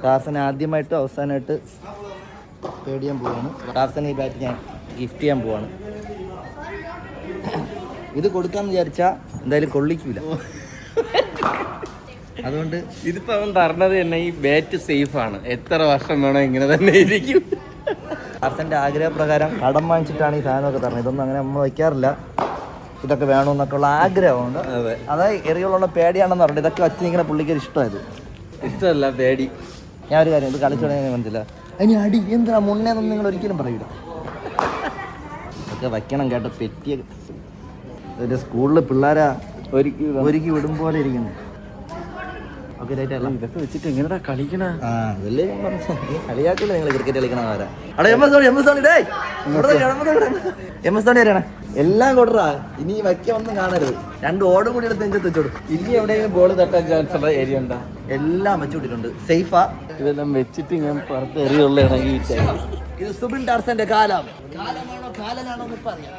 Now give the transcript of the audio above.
ടാർസനെ ആദ്യമായിട്ടും അവസാനമായിട്ട് പേടിയാൻ പോവാണ്. ടാർസനെ ഈ ബാറ്റ് ഞാൻ ഗിഫ്റ്റ് ചെയ്യാൻ പോവാണ്. ഇത് കൊടുക്കാന്ന് വിചാരിച്ചാൽ എന്തായാലും കൊള്ളിക്കൂല. അതുകൊണ്ട് ഇതിപ്പോ അവൻ പറഞ്ഞത് തന്നെ ഈ ബാറ്റ് സേഫ് ആണ്, എത്ര വർഷം വേണോ ഇങ്ങനെ തന്നെ ഇരിക്കും. ടാർസന്റെ ആഗ്രഹപ്രകാരം കടം വാങ്ങിച്ചിട്ടാണ് ഈ സാധനമൊക്കെ തരണത്. ഇതൊന്നും അങ്ങനെ നമ്മൾ വയ്ക്കാറില്ല. ഇതൊക്കെ വേണമെന്നൊക്കെ ഉള്ള ആഗ്രഹമുണ്ട്. അതായത് എറികളുള്ള പേടിയാണെന്ന് പറഞ്ഞിട്ട് ഇതൊക്കെ വച്ച് ഇങ്ങനെ പുള്ളിക്കൊരു ഇഷ്ടമായത്. ഇഷ്ടമല്ല പേടി. ഞാൻ ഒരു കാര്യം, ഇത് കളിച്ചോടെ മനസ്സില്ല. അതിന് അടി എന്താ മുന്നേന്നൊന്നും നിങ്ങൾ ഒരിക്കലും പറയൂല. ഇതൊക്കെ വയ്ക്കണം കേട്ടോ. പെറ്റിയ ഒരു സ്കൂളിൽ പിള്ളേരെ ഒരുക്കി വിടും പോലെ ഇരിക്കുന്നു. ഓക്കെ റൈറ്റല്ല. ഇതൊക്കെ വെച്ചിട്ട് എങ്ങനെയാ കളിക്കണ? അതല്ലേ ഞാൻ പറഞ്ഞു. കളിയാക്കില്ല നിങ്ങൾ ക്രിക്കറ്റ് കളിക്കണ ആരാ. അവിടെ എം എസ് ധോണി വരെയാണ്. എല്ലാം കൊടുറാ. ഇനി വയ്ക്കാൻ ഒന്നും കാണരുത്. 2 ഓടും കൂടി എടുത്ത് നെഞ്ചത്ത് വെച്ചോടും. ഇനി എവിടെയെങ്കിലും ബോൾ തട്ടാൻ ചാൻസ് ഉള്ള ഏരിയ ഉണ്ടാ? എല്ലാം വെച്ചുവിട്ടിട്ടുണ്ട്. സേഫാ. ഇതെല്ലാം വെച്ചിട്ട് ഞാൻ പുറത്ത് എറിയുള്ളതാണെങ്കിൽ ഇത് സുബിൻ ടാർസന്റെ കാലമാണോ കാലനാണോ എന്ന് പറയാം.